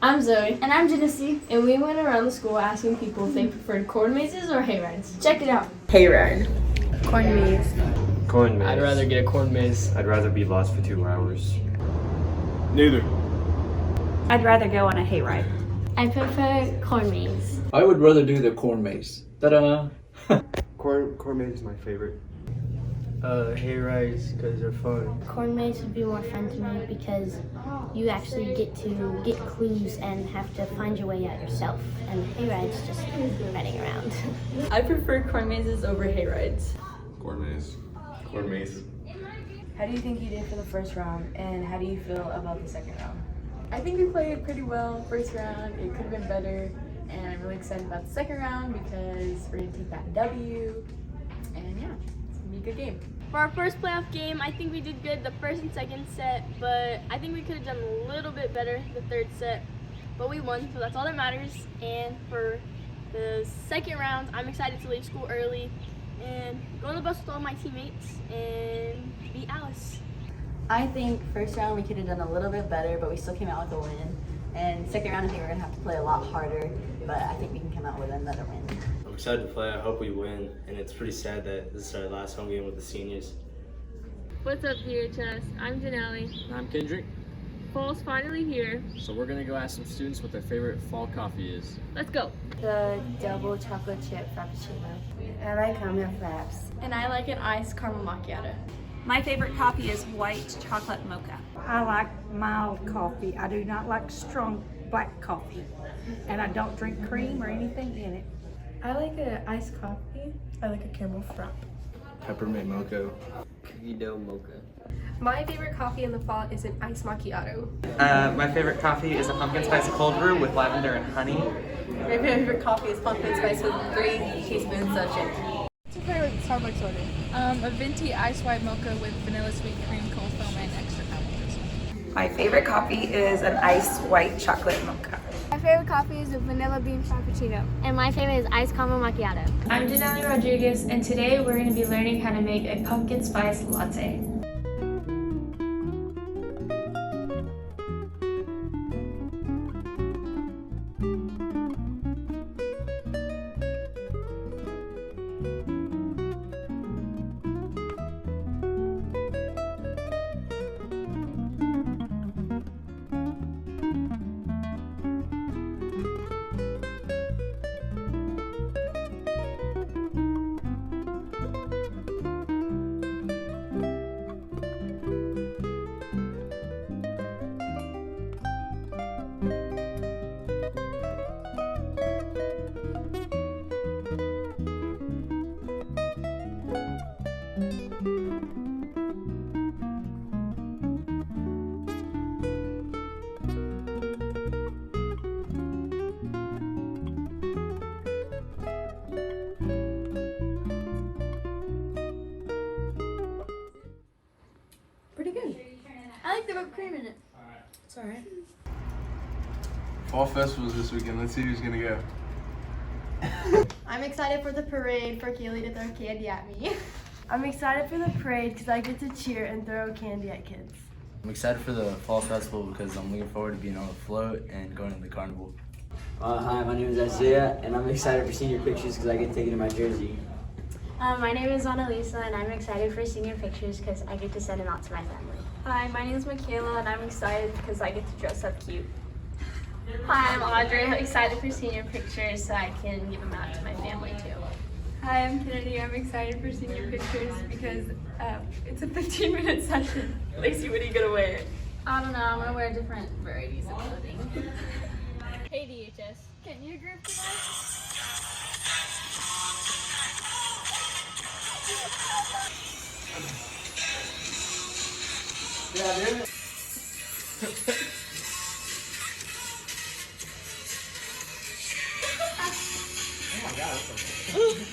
I'm Zoe. And I'm Genesee. And we went around the school asking people if they preferred corn mazes or hay rides. Check it out. Hayride. Corn maze. Corn maze. I'd rather get a corn maze. I'd rather be lost for 2 hours. Neither. I'd rather go on a hayride. I prefer corn maze. I would rather do the corn maze. Ta-da! Corn maze is my favorite. Hay rides because they're fun. Corn maze would be more fun to me because you actually get to get clues and have to find your way out yourself. And hay rides just running around. I prefer corn mazes over hay rides. Corn maze. Corn maze. How do you think you did for the first round, and how do you feel about the second round? I think we played pretty well first round. It could have been better, and I'm really excited about the second round because we're gonna take that W, and yeah, it's gonna be a good game. For our first playoff game, I think we did good the first and second set, but I think we could have done a little bit better the third set. But we won, so that's all that matters. And for the second round, I'm excited to leave school early and go on the bus with all my teammates and beat Alice. I think first round we could have done a little bit better, but we still came out with a win. And second round, I think we're gonna have to play a lot harder, but I think we can come out with another win. I'm excited to play. I hope we win. And it's pretty sad that this is our last home game with the seniors. What's up, PHS? I'm Janelle. I'm Kendrick. Fall's finally here. So we're gonna go ask some students what their favorite fall coffee is. Let's go. The double chocolate chip frappuccino. I like caramel flaps. And I like an iced caramel macchiato. My favorite coffee is white chocolate mocha. I like mild coffee. I do not like strong black coffee. And I don't drink cream or anything in it. I like an iced coffee. I like a caramel frap. Peppermint mocha. Cookie dough mocha. My favorite coffee in the fall is an iced macchiato. My favorite coffee is a pumpkin spice cold brew with lavender and honey. My favorite coffee is pumpkin spice with 3 teaspoons of sugar. What's your favorite Starbucks order? A venti iced white mocha with vanilla sweet cream, cold foam, and extra caramel. My favorite coffee is an iced white chocolate mocha. My favorite coffee is a vanilla bean frappuccino. And my favorite is iced caramel macchiato. I'm Janelle Rodriguez, and today we're going to be learning how to make a pumpkin spice latte. Pretty good. I like the whipped cream in it. It's alright. Fall festival's this weekend. Let's see who's gonna go. I'm excited for the parade for Kaylee to throw candy at me. I'm excited for the parade because I get to cheer and throw candy at kids. I'm excited for the fall festival because I'm looking forward to being on the float and going to the carnival. Hi, my name is Isaiah, and I'm excited for senior pictures because I get taken in my jersey. My name is Annalisa, and I'm excited for senior pictures because I get to send them out to my family. Hi, my name is Michaela, and I'm excited because I get to dress up cute. Hi, I'm Audrey. I'm excited for senior pictures so I can give them out to my family too. Hi, I'm Kennedy. I'm excited for senior pictures because it's a 15-minute session. Lacey, what are you gonna wear? I don't know. I'm gonna wear different varieties of clothing. Hey DHS, can you group tonight? Yeah, dude. Oh my god, that's okay.